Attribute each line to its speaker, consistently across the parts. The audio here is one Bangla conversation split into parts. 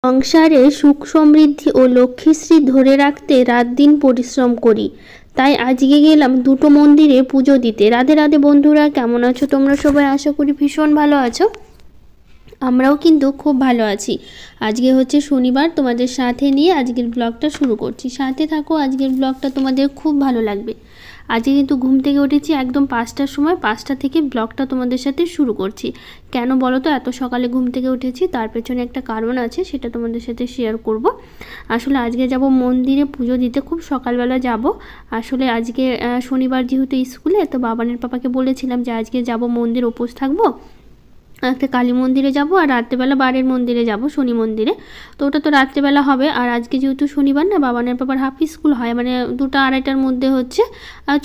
Speaker 1: সংসারে সুখ সমৃদ্ধি ও লক্ষ্মীশ্রী ধরে রাখতে রাত দিন পরিশ্রম করি। তাই আজকে গেলাম দুটো মন্দিরে পুজো দিতে। রাধে রাধে বন্ধুরা, কেমন আছো তোমরা সবাই? আশা করি ভীষণ ভালো আছো। আমরাও কিন্তু খুব ভালো আছি। আজকে হচ্ছে শনিবার, তোমাদের সাথে নিয়ে আজকের ব্লগটা শুরু করছি। সাথে থাকো, আজকের ব্লগটা তোমাদের খুব ভালো লাগবে। আজকে কিন্তু ঘুম থেকে উঠেছি একদম 5টার সময়। 5টা থেকে ব্লগটা তোমাদের সাথে শুরু করছি। কেন বলো তো এত সকালে ঘুম থেকে উঠেছি? তার পেছনে একটা কারণ আছে, সেটা তোমাদের সাথে শেয়ার করব। আসলে আজকে যাব মন্দিরে পুজো দিতে, খুব সকালবেলা যাব। আসলে আজকে শনিবার যেহেতু স্কুলে, তো বাবানের পাপাকে বলেছিলাম যে আজকে যাব মন্দির, উপোস থাকবো। একটা কালী মন্দিরে যাব আর রাত্রেবেলা বাড়ির মন্দিরে যাব, শনি মন্দিরে। তো ওটা তো রাত্রেবেলা হবে। আর আজকে যেহেতু শনিবার না, বাবানের পাপার হাফ স্কুল হয়, মানে 2টা 2:30টার মধ্যে হচ্ছে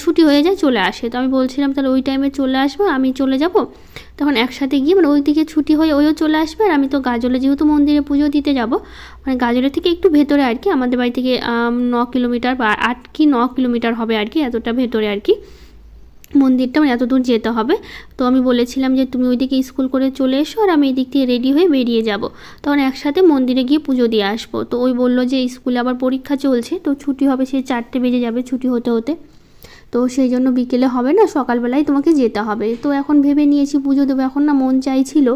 Speaker 1: ছুটি হয়ে যায়, চলে আসে। তো আমি বলছিলাম তাহলে ওই টাইমে চলে আসবো, আমি চলে যাব। তখন একসাথে গিয়ে মানে ওই দিকে ছুটি হয়ে ওইও চলে আসবে। আর আমি তো গাজলে যেহেতু মন্দিরে পুজো দিতে যাব, মানে গাজলের থেকে একটু ভেতরে আর কি, আমাদের বাড়ি থেকে 9 কিলোমিটার বা 8 কি 9 কিলোমিটার হবে আর কি, এতটা ভেতরে আর কি মন্দিরটা, মানে এত দূর যেতে হবে। তো আমি বলেছিলাম যে তুমি ওইদিকে স্কুল করে চলে এসো আর আমি এদিক থেকে রেডি হয়ে বেরিয়ে যাব, তখন একসাথে মন্দিরে গিয়ে পুজো দিয়ে আসবো। তো ওই বললো যে স্কুলে আবার পরীক্ষা চলছে, তো ছুটি হবে সেই 4টে বেজে যাবে ছুটি হতে হতে। তো সেই জন্য বিকেলে হবে না, সকালবেলায় তোমাকে যেতে হবে। তো এখন ভেবে নিয়েছি পুজো দেবো, এখন না মন চাইছিল,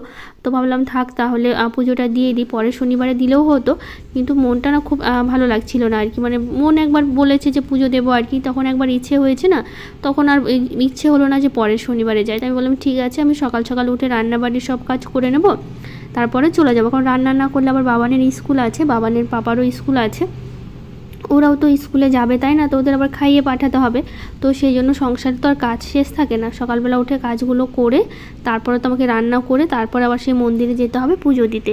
Speaker 1: তো ভাবলাম থাক তাহলে পুজোটা দিয়ে দিই, পরে শনিবারে দিলেও হতো। কিন্তু মনটা না খুব ভালো লাগছিল না আর কি, মানে মন একবার বলেছে যে পুজো দেবো আর কি, তখন একবার ইচ্ছে হয়েছে না, তখন আর ইচ্ছে হলো না যে পরের শনিবারে যাই। তাই আমি বললাম ঠিক আছে, আমি সকাল সকাল উঠে রান্নাবাড়ির সব কাজ করে নেব, তারপরে চলে যাবো। কারণ রান্না না করলে আবার বাবানের স্কুল আছে, বাবানের পাপারও স্কুল আছে, ওরাও তো স্কুলে যাবে, তাই না? তো ওদের আবার খাইয়ে পাঠাতে হবে। তো সেই জন্য সংসারে তো আর কাজ শেষ থাকে না, সকালবেলা উঠে কাজগুলো করে তারপরে তো আমাকে রান্না করে তারপরে আবার সেই মন্দিরে যেতে হবে পুজো দিতে।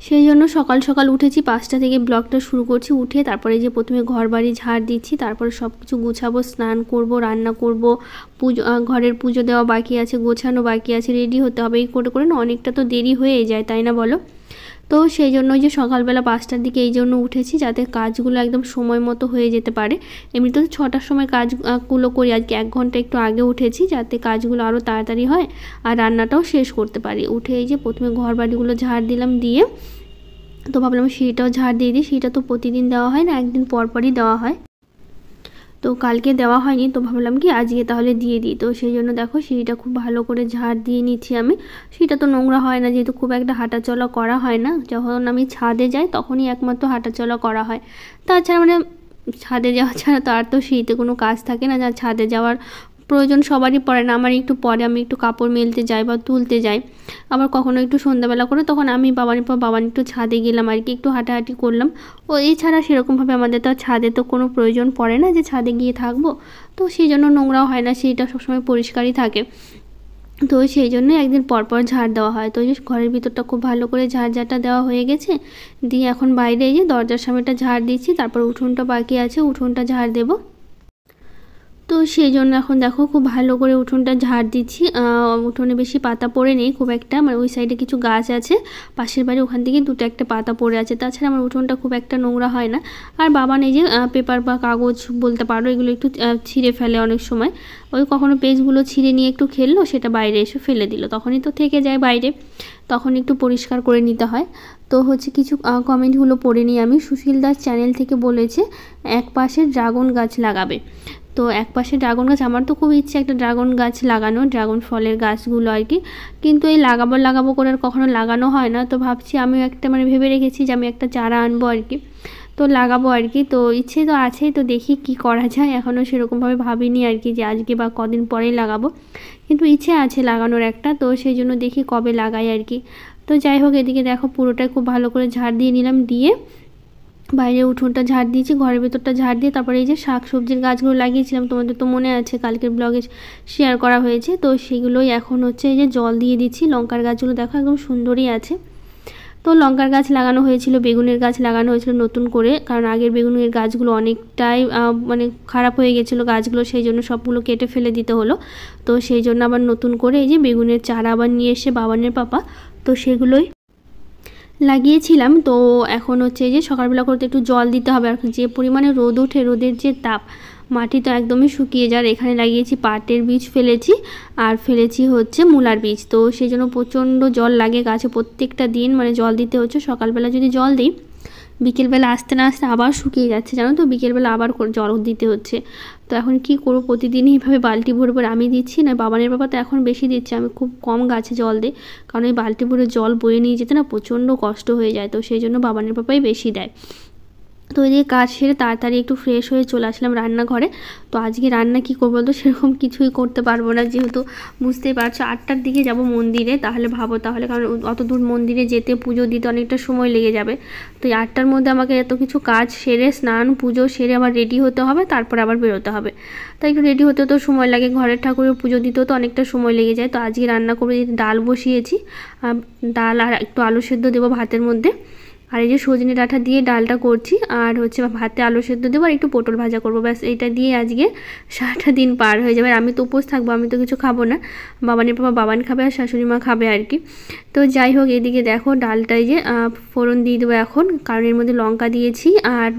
Speaker 1: সেই জন্য সকাল সকাল উঠেছি, 5টা থেকে ব্লগটা শুরু করছি। উঠে তারপরে যে প্রথমে ঘর বাড়ি ঝাড় দিচ্ছি, তারপরে সব কিছু গুছাবো, স্নান করব, রান্না করব, পুজো, ঘরের পুজো দেওয়া বাকি আছে, গোছানো বাকি আছে, রেডি হতে হবে। এই করে করে না অনেকটা তো দেরি হয়ে যায়, তাই না বলো? তো সেই জন্য যে সকালবেলা 5টার দিকে এই জন্য উঠেছি, যাতে কাজগুলো একদম সময় মতো হয়ে যেতে পারে। এমনিতে তো 6টার সময় কাজগুলো করি, আজকে 1 ঘন্টা একটু আগে উঠেছি যাতে কাজগুলো আরও তাড়াতাড়ি হয় আর রান্নাটাও শেষ করতে পারি। উঠে এই যে প্রথমে ঘর বাড়িগুলো ঝাড় দিলাম, দিয়ে তো ভাবলাম সিঁড়িটাও ঝাড় দিয়ে দিই। সিঁড়িটা তো প্রতিদিন দেওয়া হয় না, একদিন পর পরই দেওয়া হয়। তো কালকে দেওয়া হয়নি, তো ভাবলাম কি আজকে তাহলে দিয়ে দিই। তো সেই জন্য দেখো সিঁড়িটা খুব ভালো করে ঝাড় দিয়ে নিচ্ছি আমি। সিঁড়িটা তো নোংরা হয় না, যেহেতু খুব একটা হাঁটাচলা করা হয় না। যখন আমি ছাদে যাই তখনই একমাত্র হাঁটাচলা করা হয়, তাছাড়া মানে ছাদে যাওয়া ছাড়া তো আর তো সিঁড়িতে কোনো কাজ থাকে না, যা ছাদে যাওয়ার প্রয়োজন সবারই পড়ে না, আমার একটু পরে। আমি একটু কাপড় মেলতে যাই বা তুলতে যাই, আবার কখনো একটু সন্ধ্যাবেলা করে তখন আমি বাবান একটু ছাদে গেলাম আর কি, একটু হাঁটাহাঁটি করলাম। ও এছাড়া সেরকমভাবে আমাদের তো ছাদে তো কোনো প্রয়োজন পড়ে না যে ছাদে গিয়ে থাকবো। তো সেই জন্য নোংরাও হয় না, সেইটা সবসময় পরিষ্কারই থাকে। তো সেই জন্য একদিন পর পর ঝাড় দেওয়া হয়। তো এই যে ঘরের ভিতরটা খুব ভালো করে ঝাড়টা দেওয়া হয়ে গেছে, দিয়ে এখন বাইরে এই যে দরজার সামনেটা ঝাড় দিচ্ছি, তারপর উঠোনটা বাকি আছে, উঠোনটা ঝাড় দেবো। তো সেই জন্য এখন দেখো খুব ভালো করে উঠোনটা ঝাড় দিচ্ছি। উঠোনে বেশি পাতা পড়ে নেই খুব একটা, মানে ওই সাইডে কিছু গাছ আছে পাশের বাড়ি, ওখান থেকে 2-1টা পাতা পড়ে আছে, তাছাড়া আমার উঠোনটা খুব একটা নোংরা হয় না। আর বাবা এই যে পেপার বা কাগজ বলতে পারো, এগুলো একটু ছিঁড়ে ফেলে অনেক সময়। ওই কখনো পেজগুলো ছিঁড়ে নিয়ে একটু খেললো, সেটা বাইরে এসে ফেলে দিল, তখনই তো থেকে যায় বাইরে, তখন একটু পরিষ্কার করে নিতে হয়। তো হচ্ছে কিছু কমেন্টগুলো পড়ে নিই আমি। সুশীল দাস চ্যানেল থেকে বলেছে এক পাশে ড্রাগন গাছ লাগাবে। তো এক পাশে ড্রাগন গাছ, আমার তো খুব ইচ্ছে একটা ড্রাগন গাছ লাগানো, ড্রাগন ফলের গাছগুলো আর কি, কিন্তু এই লাগাবো করে আর কখনো লাগানো হয় না। তো ভাবছি আমিও একটা মানে ভেবে রেখেছি যে আমি একটা চারা আনবো আর কি, তো লাগাবো আর কি। তো ইচ্ছে তো আছেই, তো দেখি কি করা যায়, এখনও সেরকমভাবে ভাবিনি আর কি যে আজকে বা কদিন পরেই লাগাবো, কিন্তু ইচ্ছে আছে লাগানোর একটা। তো সেই জন্য দেখি কবে লাগাই আর কি। তো যাই হোক, এদিকে দেখো পুরোটাই খুব ভালো করে ঝাড় দিয়ে নিলাম, দিয়ে বাইরে উঠোনটা ঝাড় দিয়েছি, ঘরের ভেতরটা ঝাড় দিয়ে তারপরে এই যে শাক সবজির গাছগুলো লাগিয়েছিলাম, তোমাদের তো মনে আছে কালকের ব্লগে শেয়ার করা হয়েছে। তো সেগুলোই এখন হচ্ছে এই যে জল দিয়ে দিচ্ছি। লঙ্কার গাছগুলো দেখো একদম সুন্দরই আছে। তো লঙ্কার গাছ লাগানো হয়েছিল, বেগুনের গাছ লাগানো হয়েছিল নতুন করে, কারণ আগের বেগুনের গাছগুলো অনেকটাই মানে খারাপ হয়ে গেছিলো গাছগুলো, সেই জন্য সবগুলো কেটে ফেলে দিতে হলো। তো সেই জন্য আবার নতুন করে এই যে বেগুনের চারা আবার নিয়ে এসে বাবানের পাপা, তো সেগুলোই লাগিয়েছিলাম। তো এখন হচ্ছে যে সকালবেলা করতে একটু জল দিতে হবে, আর যে পরিমাণে রোদ ওঠে, রোদের যে তাপ, মাটি তো একদমই শুকিয়ে যার। এখানে লাগিয়েছি পাটের বীজ ফেলেছি, আর ফেলেছি হচ্ছে মূলার বীজ। তো সেই জন্য প্রচণ্ড জল লাগে গাছে প্রত্যেকটা দিন, মানে জল দিতে হচ্ছে। সকালবেলা যদি জল দিই, বিকেলবেলা আসতে না আসতে আবার শুকিয়ে যাচ্ছে, জানো তো, বিকেলবেলা আবার জল দিতে হচ্ছে। তো এখন কি করবো, প্রতিদিনই এইভাবে বালতি ভরে ভরে আমি দিচ্ছি, না বাবানের বাবা তো এখন বেশি দিচ্ছে, আমি খুব কম গাছে জল দিই, কারণ এই বালতি ভরে জল বয়ে নিয়ে যেতে না প্রচণ্ড কষ্ট হয়ে যায়। তো সেই জন্য বাবানের বাবাই বেশি দেয়। তো এদিকে কাজ সেরে তাড়াতাড়ি একটু ফ্রেশ হয়ে চলে আসলাম রান্নাঘরে। তো আজকে রান্না কী করবো বলতো, সেরকম কিছুই করতে পারবো না, যেহেতু বুঝতেই পারছো 8টার দিকে যাব মন্দিরে। তাহলে ভাবো, তাহলে কারণ অত দূর মন্দিরে যেতে পুজো দিতে অনেকটা সময় লেগে যাবে। তো 8টার মধ্যে আমাকে এত কিছু কাজ সেরে স্নান পুজো সেরে আবার রেডি হতে হবে, তারপরে আবার বেরোতে হবে। তাই একটু রেডি হতে তো সময় লাগে, ঘরের ঠাকুরের পুজো দিতেও তো অনেকটা সময় লেগে যায়। তো আজকে রান্না করে ডাল বসিয়েছি, ডাল আর একটু আলু সেদ্ধ দেবো ভাতের মধ্যে। আর এই যে সজনে ডাঁটা দিয়ে ডালটা করছি, আর হচ্ছে ভাতে আলু সেদ্ধ দেবো, আর একটু পটল ভাজা করবো, ব্যাস এইটা দিয়ে আজকে সারাটা দিন পার হয়ে যাবে। আর আমি তো উপোস থাকবো, আমি তো কিছু খাবো না, বাবানের বাবা বাবান খাবে আর শাশুড়ি মা খাবে আর কি। তো যাই হোক, এদিকে দেখো ডালটাই যে ফোড়ন দিয়ে দেবো এখন, কারণ এর মধ্যে লঙ্কা দিয়েছি আর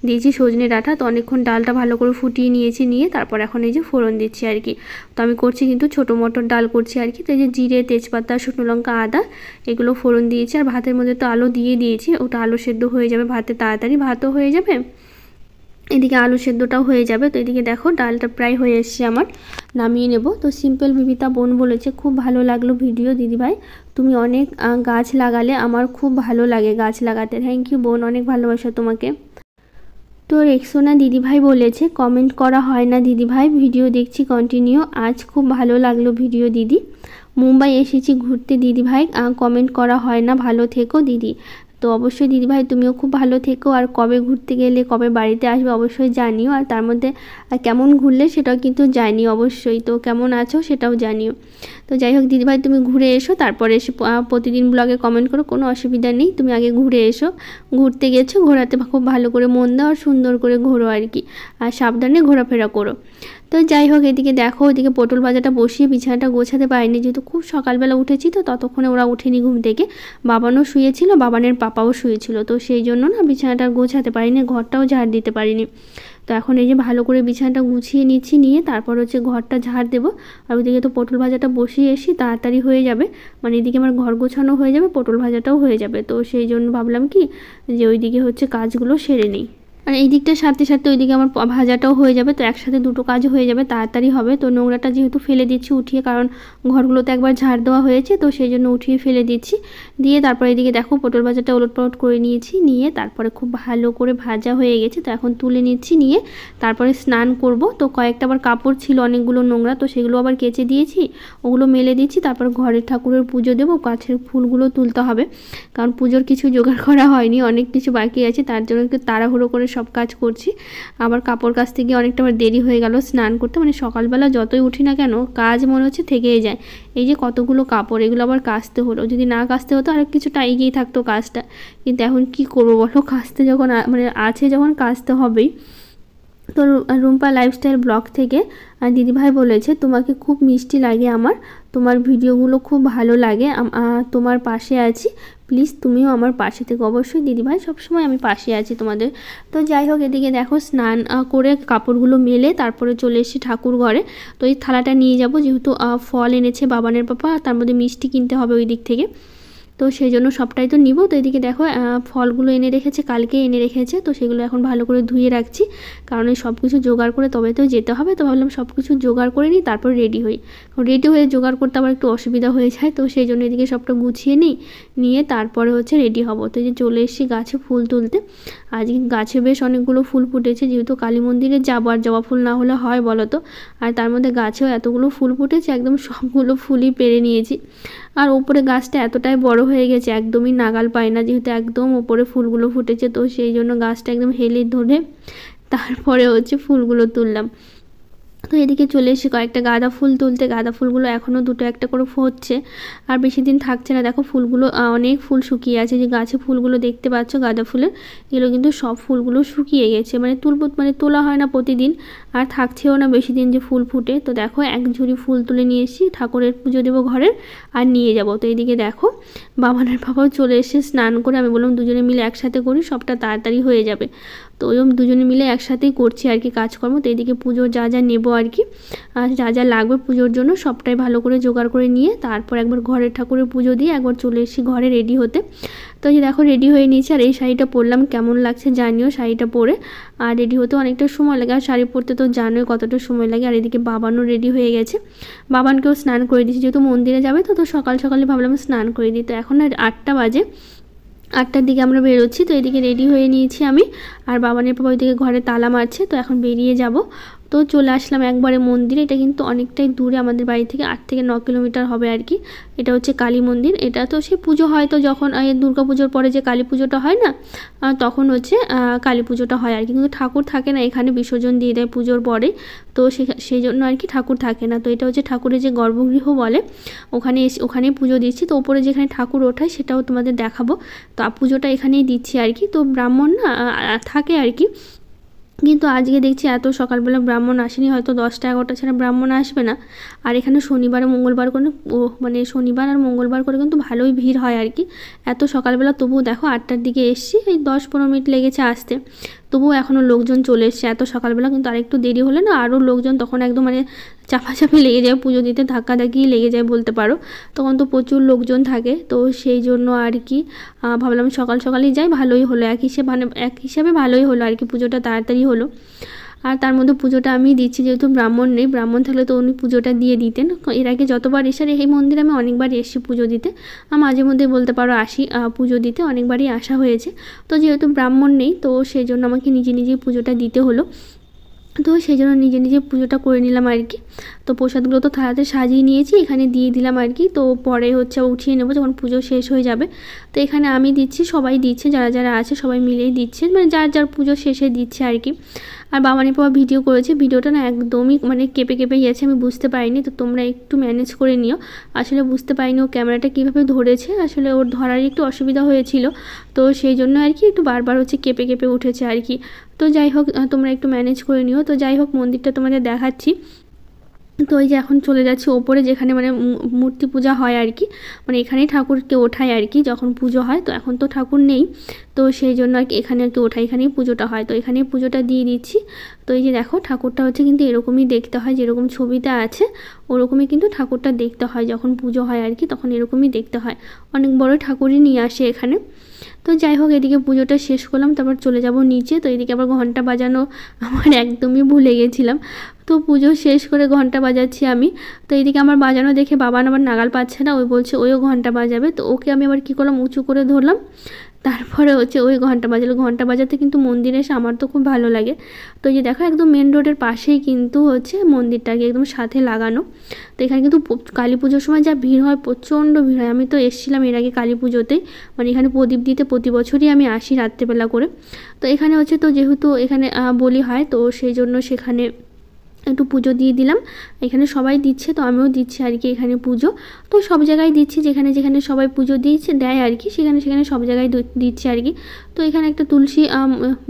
Speaker 1: দিয়েছি সজনে ডাঁটা। তো অনেকক্ষণ ডালটা ভালো করে ফুটিয়ে নিয়েছি, নিয়ে তারপর এখন এই যে ফোড়ন দিচ্ছি আর কি। তো আমি করছি কিন্তু ছোটো মটর ডাল করছি আর কি। তো এই যে জিরে, তেজপাতা, শুকনো লঙ্কা, আদা এগুলো ফোড়ন দিয়েছি, আর ভাতের মধ্যে তো আলু দিয়ে দিয়েছি, ওটা আলু সেদ্ধ হয়ে যাবে ভাতে, তাড়াতাড়ি ভাতও হয়ে যাবে, এদিকে আলু সেদ্ধটাও হয়ে যাবে। তো এদিকে দেখো ডালটা প্রায় হয়ে এসছে আমার, নামিয়ে নেব। তো সিম্পল বিবিতা বোন বলেছে, খুব ভালো লাগলো ভিডিও দিদিভাই, তুমি অনেক গাছ লাগালে, আমার খুব ভালো লাগে গাছ লাগাতে। থ্যাংক ইউ বোন, অনেক ভালোবাসা তোমাকে। তো রেক্সোনা দিদিভাই বলেছে, কমেন্ট করা হয় না দিদিভাই, ভিডিও দেখছি কন্টিনিউ, আজ খুব ভালো লাগলো ভিডিও দিদি। মুম্বাই এসেছি ঘুরতে দিদিভাই, কমেন্ট করা হয় না, ভালো থেকো দিদি। তো অবশ্যই দিদিভাই তুমিও খুব ভালো থেকো, আর কবে ঘুরতে গেলে, কবে বাড়িতে আসবে অবশ্যই জানিও, আর তার মধ্যে কেমন ঘুরলে সেটাও কিন্তু জানিও অবশ্যই, তো কেমন আছো সেটাও জানিও। তো যাই হোক দিদিভাই, তুমি ঘুরে এসো, তারপরে এসে প্রতিদিন ব্লগে কমেন্ট করো, কোনো অসুবিধা নেই, তুমি আগে ঘুরে এসো। ঘুরতে গেছো, ঘোরাতে খুব ভালো করে মন দাও, আর সুন্দর করে ঘোরো আর কি, আর সাবধানে ঘোরাফেরা করো। তো যাই হোক, এদিকে দেখো, ওইদিকে পটল ভাজাটা বসিয়ে বিছানাটা গোছাতে পারিনি, যেহেতু খুব সকালবেলা উঠেছি, তো ততক্ষণে ওরা উঠেনি ঘুম থেকে, বাবানও শুয়েছিল, বাবানের পাপাও শুয়েছিল। তো সেই জন্য না বিছানাটা গোছাতে পারিনি, ঘরটাও ঝাড় দিতে পারিনি। তো এখন এই যে ভালো করে বিছানাটা গুছিয়ে নিচ্ছি, নিয়ে তারপর হচ্ছে ঘরটা ঝাড় দেবো। আর ওইদিকে তো পটল ভাজাটা বসিয়ে এসি, তাড়াতাড়ি হয়ে যাবে, মানে এদিকে আমার ঘর গোছানো হয়ে যাবে, পটল ভাজাটাও হয়ে যাবে। তো সেই জন্য ভাবলাম কি যে ওইদিকে হচ্ছে কাজগুলো সেরে নিই, আর এই দিকটার সাথে সাথে ওইদিকে আমার ভাজাটাও হয়ে যাবে, তো একসাথে দুটো কাজ হয়ে যাবে, তাড়াতাড়ি হবে। তো নোংরাটা যেহেতু ফেলে দিচ্ছি উঠিয়ে, কারণ ঘরগুলোতে একবার ঝাড় দেওয়া হয়েছে, তো সেই জন্য উঠিয়ে ফেলে দিচ্ছি। দিয়ে তারপর এদিকে দেখো পটল ভাজাটা ওলটপালট করে নিয়েছি, নিয়ে তারপরে খুব ভালো করে ভাজা হয়ে গেছে। তো এখন তুলে নিচ্ছি, নিয়ে তারপরে স্নান করব। তো কয়েকটা আবার কাপড় ছিল অনেকগুলো নোংরা, তো সেগুলো আবার কেচে দিয়েছি, ওগুলো মেলে দিচ্ছি। তারপর ঘরের ঠাকুরের পুজো দেবো, গাছের ফুলগুলো তুলতে হবে, কারণ পুজোর কিছু জোগাড় করা হয়নি, অনেক কিছু বাকি আছে, তার জন্য একটু তাড়াহুড়ো করে সব কাজ করছি। আবার কাপড় কাচতে গিয়ে অনেকটা আবার দেরি হয়ে গেল স্নান করতে, মানে সকালবেলা যতই উঠি না কেন কাজ মনে হচ্ছে থেকেই যায়। এই যে কতগুলো কাপড়, এগুলো আবার কাচতে হলো, যদি না কাচতে হতো আর কিছুটা এগিয়ে থাকতো কাজটা, কিন্তু এখন কি করবো বলো, কাচতে যখন মানে আছে যখন কাচতে হবেই। তো রুম্পা লাইফস্টাইল ব্লগ থেকে দিদিভাই বলেছে, তোমাকে খুব মিষ্টি লাগে আমার, তোমার ভিডিওগুলো খুব ভালো লাগে, তোমার পাশে আছি, প্লিজ তুমিও আমার পাশে থেকে। অবশ্যই দিদিভাই, সবসময় আমি পাশে আছি তোমাদের। তো যাই হোক, এদিকে দেখো স্নান করে কাপড়গুলো মেলে তারপরে চলে এসেছি ঠাকুর ঘরে। তো এই থালাটা নিয়ে যাব, যেহেতু ফল এনেছে বাবানের পাপা, তার মধ্যে মিষ্টি কিনতে হবে ওই দিক থেকে, তো সেই জন্য সবটাই তো নিব। তো এদিকে দেখো ফলগুলো এনে রেখেছে, কালকে এনে রেখেছে, তো সেগুলো এখন ভালো করে ধুয়ে রাখছি, কারণ এই সব কিছু জোগাড় করে তবে তো যেতে হবে। তো ভাবলাম সব কিছু জোগাড় করে নিই, তারপর রেডি হই, রেডি হয়ে জোগাড় করতে আবার একটু অসুবিধা হয়ে যায়, তো সেই জন্য এদিকে সবটা গুছিয়ে নিই, নিয়ে তারপরে হচ্ছে রেডি হব। তো এই যে চলে এসেছি গাছে ফুল তুলতে, আজকে গাছে বেশ অনেকগুলো ফুল ফুটেছে, যেহেতু কালী মন্দিরে যাবো, আর জবা ফুল না হলে হয় বলো তো, আর তার মধ্যে গাছেও এতগুলো ফুল ফুটেছে, একদম সবগুলো ফুলই পেরে নিয়েছি। আর ওপরে গাছটা এতটাই বড় হয়ে গেছে, একদমই নাগাল পায় না, যেহেতু একদম ওপরে ফুলগুলো ফুটেছে, তো সেই জন্য গাছটা একদম হেলে ধরে তারপরে হচ্ছে ফুলগুলো তুললাম। তো এদিকে চলে এসে কয়েকটা গাঁদা ফুল তুলতে। গাঁদা ফুলগুলো এখনও দুটো একটা করে হচ্ছে, আর বেশি দিন থাকছে না। দেখো ফুলগুলো অনেক ফুল শুকিয়ে আছে, যে গাছে ফুলগুলো দেখতে পাচ্ছ গাঁদা ফুলের, এগুলো কিন্তু সব ফুলগুলো শুকিয়ে গেছে, মানে তোলা হয় না প্রতিদিন, আর থাকছেও না বেশি দিন যে ফুল ফুটে। তো দেখো এক ঝুড়ি ফুল তুলে নিয়ে এসেছি, ঠাকুরের পুজো দেবো ঘরের, আর নিয়ে যাব। তো এইদিকে দেখো বাবানের বাবাও চলে এসে স্নান করে, আমি বললাম দুজনে মিলে একসাথে করি, সবটা তাড়াতাড়ি হয়ে যাবে। তো ওইরকম দুজনে মিলে একসাথেই করছি আর কি কাজকর্ম। তো এইদিকে পুজোর যা যা নেবো আর কি, আর যা যা লাগবে পুজোর জন্য সবটাই ভালো করে জোগাড় করে নিয়ে তারপর একবার ঘরের ঠাকুরের পুজো দিয়ে একবার চলে এসেছি ঘরে রেডি হতে। তো এই দেখো রেডি হয়ে নিয়েছি, আর এই শাড়িটা পরলাম, কেমন লাগছে জানিও শাড়িটা পরে। আর রেডি হতে অনেকটা সময় লাগে, আর শাড়ি পরতে তো জানোই কতটা সময় লাগে। আর এদিকে বাবানও রেডি হয়ে গেছে, বাবানকেও স্নান করে দিয়েছি, যেহেতু মন্দিরে যাবে তো সকাল সকালে ভাবলাম স্নান করে দিই। তো এখন আর 8টা বাজে, 8টার দিকে আমরা বেরোচ্ছি। তো এদিকে রেডি হয়ে নিয়েছি আমি, আর বাবানের বাবা ওইদিকে ঘরে তালা মারছে। তো এখন বেরিয়ে যাব। তো চলে আসলাম একবারে মন্দিরে। এটা কিন্তু অনেকটাই দূরে আমাদের বাড়ি থেকে, 8 থেকে 9 কিলোমিটার হবে আর কি। এটা হচ্ছে কালী মন্দির। এটা তো সে পুজো হয়, তো যখন দুর্গা পুজোর পরে যে কালী পুজোটা হয় না, তখন হচ্ছে কালী পুজোটা হয় আর কি। কিন্তু ঠাকুর থাকে না এখানে, বিসর্জন দিয়ে দেয় পুজোর পরে, তো সেই জন্য আর কি ঠাকুর থাকে না। তো এটা হচ্ছে ঠাকুরের যে গর্ভগৃহ বলে, ওখানেই পুজো দিচ্ছি। তো ওপরে যেখানে ঠাকুর ওঠায় সেটাও তোমাদের দেখাবো। তো পুজোটা এখানেই দিচ্ছি আর কি। তো ব্রাহ্মণ না থাকে আর কি, কিন্তু আজকে দেখছি এত সকালবেলা ব্রাহ্মণ আসেনি, হয়তো 10টা 11টা ছাড়া ব্রাহ্মণ আসবে না। আর এখানে শনিবার আর মঙ্গলবার করে মানে শনিবার আর মঙ্গলবার করে কিন্তু ভালোই ভিড় হয় আর কি। এত সকালবেলা তবুও দেখো 8টার দিকে এসছি, এই 10-15 মিনিট লেগেছে আসতে, তবুও এখনও লোকজন চলে এসছে এত সকালবেলা। কিন্তু আরেকটু দেরি হলে না আরও লোকজন তখন একদম মানে চাপাচাপি লেগে যায়, পুজো দিতে ধাক্কাধাক্কি লেগে যায় বলতে পারো, তখন তো প্রচুর লোকজন থাকে। তো সেই জন্য আর কি ভাবলাম সকাল সকালই যাই, ভালোই হলো, এক হিসাবে ভালোই হলো আর কি, পুজোটা তাড়াতাড়ি হলো। আর তার মধ্যে পুজোটা আমি দিচ্ছি, যেহেতু ব্রাহ্মণ নেই, ব্রাহ্মণ থাকলে তো উনি পুজোটা দিয়ে দিতেন। এর আগে যতবার এসে এই মন্দিরে আমি অনেকবার এসেছি পুজো দিতে, মাঝে মধ্যে বলতে পারো আসি পুজো দিতে, অনেকবারই আসা হয়েছে। তো যেহেতু ব্রাহ্মণ নেই, তো সেই জন্য আমাকে নিজে নিজেই পুজোটা দিতে হলো। তো সেই জন্য নিজে নিজে পুজোটা করে নিলাম আর কি। তো প্রসাদগুলো তো থালাতে সাজিয়ে নিয়েছি, এখানে দিয়ে দিলাম আর কি। তো পরে হচ্ছে উঠিয়ে নেবো যখন পুজো শেষ হয়ে যাবে। তো এখানে আমি দিচ্ছি, সবাই দিচ্ছে, যারা যারা আছে সবাই মিলেই দিচ্ছে, মানে যার যার পুজো শেষে দিচ্ছে আর কি। আর বাবানি বাবা ভিডিও করেছে, ভিডিওটা না একদমই মানে কেঁপে কেঁপে গেছে, আমি বুঝতে পারিনি। তো তোমরা একটু ম্যানেজ করে নিও, আসলে বুঝতে পারিনি ও ক্যামেরাটা কীভাবে ধরেছে, আসলে ওর ধরার একটু অসুবিধা হয়েছিল, তো সেই জন্য আর কি একটু বারবার হচ্ছে কেঁপে কেঁপে উঠেছে আর কি। তো যাই হোক তোমরা একটু ম্যানেজ করে নিও। তো যাই হোক মন্দিরটা তোমাদের দেখাচ্ছি। তো এই যে এখন চলে যাচ্ছি ওপরে, যেখানে মানে মূর্তি পূজা হয় আর কি, মানে এখানেই ঠাকুরকে ওঠায় আর কি যখন পুজো হয়। তো এখন তো ঠাকুর নেই, তো সেই জন্য আর কি এখানে আর কি ওঠায়, এখানেই পুজোটা হয়। তো এখানেই পুজোটা দিয়ে দিচ্ছি। তো এই যে দেখো ঠাকুরটা হচ্ছে কিন্তু এরকমই দেখতে হয়, যেরকম ছবিটা আছে ওরকমই কিন্তু ঠাকুরটা দেখতে হয়, যখন পুজো হয় আর কি তখন এরকমই দেখতে হয়। অনেক বড় ঠাকুরই নিয়ে আসে এখানে। তো যাই হোক এদিকে পুজোটা শেষ করলাম, তারপর চলে যাব নিচে। তো এদিকে আবার ঘন্টা বাজানো আমার একদমই ভুলে গেছিলাম। তো পুজো শেষ করে ঘন্টা বাজাচ্ছি আমি। তো এইদিকে আমার বাজানো দেখে বাবা আবার নাগাল পাচ্ছে না, ওই বলছে ওইও ঘন্টা বাজাবে। তো ওকে আমি আবার কী করলাম, উঁচু করে ধরলাম, তারপরে হচ্ছে ওই ঘন্টা বাজালো। ঘন্টা বাজাতে কিন্তু মন্দিরে এসে আমার তো খুব ভালো লাগে। তো এই যে দেখো একদম মেন রোডের পাশেই কিন্তু হচ্ছে মন্দিরটাকে একদম সাথে লাগানো। তো এখানে কিন্তু কালী পুজোর সময় যা ভিড় হয়, প্রচণ্ড ভিড় হয়। আমি তো এসেছিলাম এর আগে কালী পুজোতেই, মানে এখানে প্রদীপ দিতে প্রতি বছরই আমি আসি রাত্রেবেলা করে। তো এখানে হচ্ছে তো যেহেতু এখানে বলি হয়, তো সেই জন্য সেখানে একটু পুজো দিয়ে দিলাম। এখানে সবাই দিচ্ছে, তো আমিও দিচ্ছি আর কি এখানে পুজো। তো সব জায়গায় দিচ্ছি, যেখানে যেখানে সবাই পুজো দেয় আর কি, সেখানে সেখানে সব জায়গায় দিচ্ছি আর কি। তো এখানে একটা তুলসী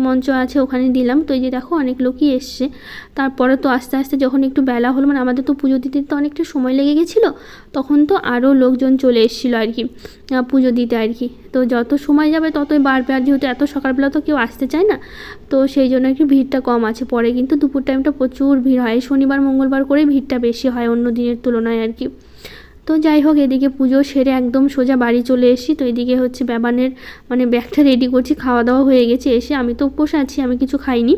Speaker 1: মঞ্চ আছে, ওখানে দিলাম। তো এই যে দেখো অনেক লোকই এসছে। তারপরে তো আস্তে আস্তে যখন একটু বেলা হলো, মানে আমাদের তো পুজো দিতে তো অনেকটা সময় লেগে গেছিলো, তখন তো আরও লোকজন চলে এসেছিলো আর কি পুজো দিতে আর কি। তো যত সময় যাবে ততই বাড়বে, আর যেহেতু এত সকালবেলা তো কেউ আসতে চায় না, তো সেই জন্য একটু ভিড়টা কম আছে। পরে কিন্তু দুপুর টাইমটা প্রচুর ভিড় হয়, শনিবার মঙ্গলবার করে ভিড়টা বেশি হয় অন্য দিনের তুলনায় আর কি। তো যাই হোক এদিকে পুজো সেরে একদম সোজা বাড়ি চলে এসেছি। তো এদিকে হচ্ছে বাবানের মানে ব্যাগটা রেডি করছি, খাওয়া দাওয়া হয়ে গেছে এসে। আমি তো উপোস আছি, আমি কিছু খাইনি,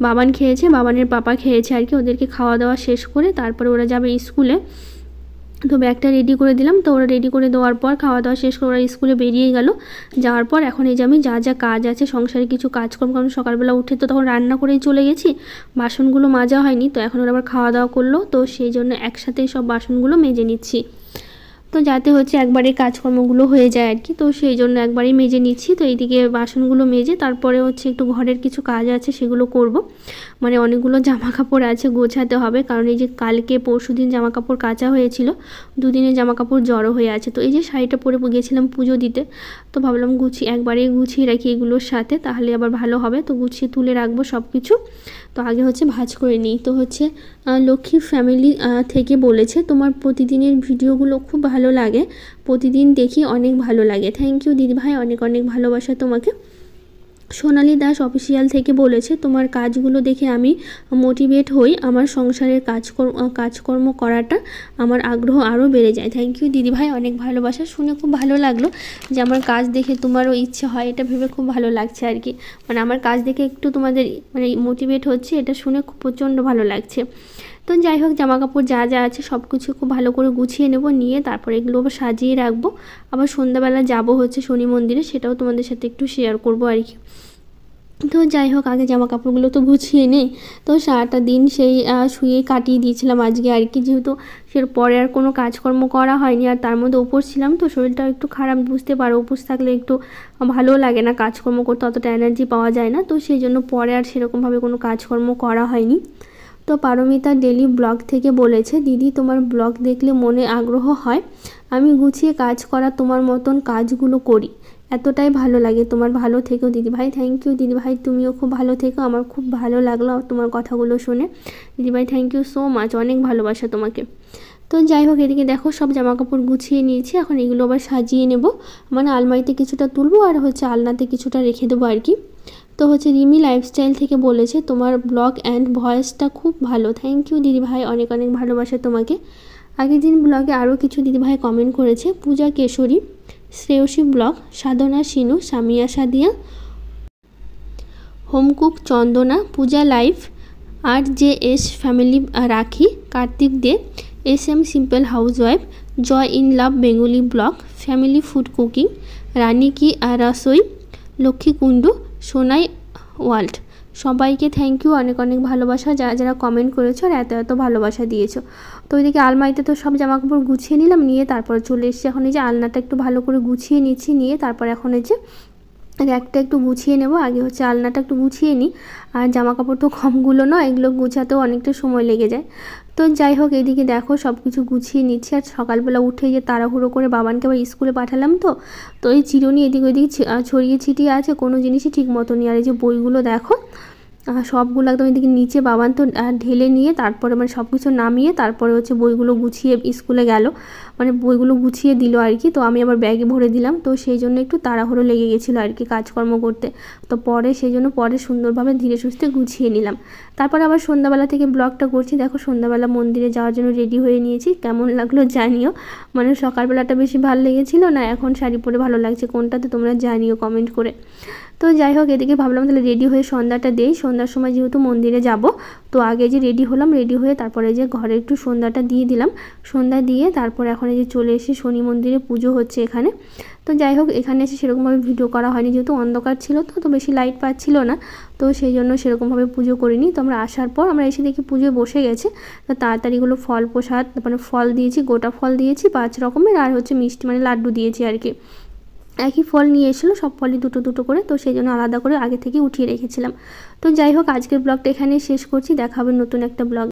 Speaker 1: বাবান খেয়েছে, বাবানের পাপা খেয়েছে আর কি। ওদেরকে খাওয়া দাওয়া শেষ করে তারপরে ওরা যাবে স্কুলে। তো ব্যাগটা রেডি করে দিলাম। তো ওরা রেডি করে দেওয়ার পর খাওয়া দাওয়া শেষ করে ওরা স্কুলে বেরিয়ে গেল। যাওয়ার পর এখন এই যে আমি যা যা কাজ আছে সংসারে কিছু কাজকর্ম, কারণ সকালবেলা উঠে তো তখন রান্না করেই চলে গেছি, বাসনগুলো মাজা হয়নি। তো এখন ওরা আবার খাওয়া দাওয়া করলো, তো সেই জন্য একসাথেই সব বাসনগুলো মেজে নিচ্ছি। তো যাতে হচ্ছে একবারে কাজকর্মগুলো হয়ে যায় আর কি। তো সেই জন্য একবারেই মেজে নিচ্ছি। তো এইদিকে বাসনগুলো মেজে তারপরে হচ্ছে একটু ঘরের কিছু কাজ আছে সেগুলো করব। মানে অনেকগুলো জামা কাপড় আছে, গোছাতে হবে, কারণ এই যে কালকে পরশুদিন জামা কাপড় কাচা হয়েছিল, দুদিনের জামা কাপড় জড়ো হয়ে আছে। তো এই যে শাড়িটা পরে গেছিলাম পুজো দিতে, তো ভাবলাম একবারেই গুছিয়ে রাখি এগুলোর সাথে, তাহলে আবার ভালো হবে। তো গুছিয়ে তুলে রাখবো সব কিছু। তো আগে হচ্ছে ভাঁজ করে নিই। তো হচ্ছে লক্ষ্মী ফ্যামিলি থেকে বলেছে তোমার প্রতিদিনের ভিডিওগুলো খুব ভালো লাগে, প্রতিদিন দেখি অনেক ভালো লাগে। থ্যাংক ইউ দিদিভাই, অনেক অনেক ভালোবাসা তোমাকে। সোনালী দাস অফিসিয়াল থেকে বলেছে তোমার কাজগুলো দেখে আমি মোটিভেট হই, আমার সংসারের কাজকর্ম করাটা আমার আগ্রহ আরও বেড়ে যায়। থ্যাংক ইউ দিদিভাই, অনেক ভালোবাসা। শুনে খুব ভালো লাগলো যে আমার কাজ দেখে তোমারও ইচ্ছে হয়, এটা ভেবে খুব ভালো লাগছে আর কি। মানে আমার কাজ দেখে একটু তোমাদের মানে মোটিভেট হচ্ছে, এটা শুনে খুব প্রচণ্ড ভালো লাগছে। তো যাই হোক, জামা কাপড় যা যা আছে সব কিছু খুব ভালো করে গুছিয়ে নেব, নিয়ে তারপরে এগুলো সাজিয়ে রাখবো। আবার সন্ধ্যাবেলা যাব হচ্ছে শনি মন্দিরে, সেটাও তোমাদের সাথে একটু শেয়ার করবো আর কি। তো যাই হোক, আগে জামা কাপড়গুলো তো গুছিয়ে নেই। তো সারাটা দিন সেই শুয়ে কাটিয়ে দিয়েছিলাম আজকে আর কি, যেহেতু পরে আর কোনো কাজকর্ম করা হয়নি, আর তার মধ্যে উপোস ছিলাম, তো শরীরটা একটু খারাপ, বুঝতে পারো উপোস থাকলে একটু ভালো লাগে না, কাজকর্ম করতে অতটা এনার্জি পাওয়া যায় না। তো সেই জন্য পরে আর সেরকমভাবে কোনো কাজকর্ম করা হয়নি। তো পারমিতা ডেলি ব্লগ থেকে বলেছে দিদি তোমার ব্লগ দেখলে মনে আগ্রহ হয়, আমি গুছিয়ে কাজ করা তোমার মতন কাজগুলো করি, এতটাই ভালো লাগে। তোমার ভালো থেকো দিদিভাই। থ্যাংক ইউ দিদিভাই, তুমিও খুব ভালো থেকো। আমার খুব ভালো লাগলো তোমার কথাগুলো শুনে দিদিভাই, থ্যাংক ইউ সো মাচ, অনেক ভালোবাসা তোমাকে। তো যাই হোক, এদিকে দেখো সব জামা কাপড় গুছিয়ে নিয়েছি, এখন এগুলো আবার সাজিয়ে নেব। মানে আলমারিতে কিছুটা তুলবো আর হচ্ছে আলনাতে কিছুটা রেখে দেবো আর কি। তো হচ্ছে রিমি লাইফস্টাইল থেকে বলেছে তোমার ব্লগ অ্যান্ড ভয়েসটা খুব ভালো। থ্যাংক ইউ দিদিভাই, অনেক অনেক ভালোবাসা তোমাকে। আগের দিন ব্লগে আরও কিছু দিদিভাই কমেন্ট করেছে, Puja Keshari, Shreyasi blog, Sadhana Sinu, Samia Sadia, home cook Chandana, Puja life, RJS family Rakhi, Kartik Dey, SM simple housewife, Joy in love Bengali blog, family food cooking, Rani ki Rasoi, Lakshmi Kundu, Sonai world. সবাইকে থ্যাংক ইউ, অনেক অনেক ভালোবাসা যারা যারা কমেন্ট করেছো আর এত এত ভালোবাসা দিয়েছো। তো ওইদিকে আলমারিতে তো সব জামা কাপড় গুছিয়ে নিলাম, নিয়ে তারপর চলে এসেছি। এখন এই যে আলনাটা একটু ভালো করে গুছিয়ে নিচ্ছি, নিয়ে তারপর এখন এই যে র্যাকটা একটু গুছিয়ে নেব। আগে হচ্ছে আলনাটা একটু গুছিয়ে নিই, আর জামা কাপড় তো কমগুলো নয়, এগুলো গুছাতেও অনেকটা সময় লেগে যায়। তো যাই হোক, এদিকে দেখো সব কিছু গুছিয়ে নিচ্ছি। আর সকালবেলা উঠে যে তাড়াহুড়ো করে বাবানকে আবার স্কুলে পাঠালাম, তো এই চিরুনি এদিক ওদিক ছড়িয়ে ছিটিয়ে আছে, কোনো জিনিসই ঠিক মতো নেই। আর এই যে বইগুলো দেখো সবগুলো একদম এদিকে নিচে, বাবান তো ঢেলে নিয়ে তারপরে মানে সব কিছু নামিয়ে তারপরে হচ্ছে বইগুলো গুছিয়ে স্কুলে গেল, মানে বইগুলো গুছিয়ে দিল আর কি। তো আমি আবার ব্যাগে ভরে দিলাম, তো সেই জন্য একটু তাড়াহুড়ো লেগে গেছিলো আর কি কাজকর্ম করতে। তো পরে সেই জন্য পরে সুন্দরভাবে ধীরে সুস্থে গুছিয়ে নিলাম। তারপর আবার সন্ধ্যাবেলা থেকে ব্লগটা করছি। দেখো সন্ধ্যাবেলা মন্দিরে যাওয়ার জন্য রেডি হয়ে নিয়েছি, কেমন লাগলো জানিও। মানে সকালবেলাটা বেশি ভালো লেগেছিলো না এখন শাড়ি পরে ভালো লাগছে কোনটাতে তোমরা জানিও কমেন্ট করে। তো যাই হোক, এদিকে ভাবলাম তাহলে রেডি হয়ে সন্ধ্যাটা দেই, সন্ধ্যার সময় যেহেতু মন্দিরে যাব। তো আগে যে রেডি হলাম, রেডি হয়ে তারপরে যে ঘরে একটু সন্ধ্যাটা দিয়ে দিলাম, সন্ধ্যা দিয়ে তারপরে এখন এই যে চলে এসে শনি মন্দিরে পুজো হচ্ছে এখানে। তো যাই হোক, এখানে এসে সেরকমভাবে ভিডিও করা হয়নি, যেহেতু অন্ধকার ছিল, তো বেশি লাইট পাচ্ছিল না, তো সেই জন্য সেরকমভাবে পুজো করিনি। তো আমরা আসার পর আমরা এসে দেখি পুজো বসে গেছে। তো তাড়াতাড়িগুলো ফল প্রসাদ মানে ফল দিয়েছি, গোটা ফল দিয়েছি 5 রকমের, আর হচ্ছে মিষ্টি মানে লাড্ডু দিয়েছি আর কি। একই ফল নিয়ে এসেছিলো, সব ফলই দুটো দুটো করে, তো সেই জন্য আলাদা করে আগে থেকে উঠিয়ে রেখেছিলাম। তো যাই হোক, আজকের ব্লগটা এখানেই শেষ করছি, দেখা হবে নতুন একটা ব্লগ।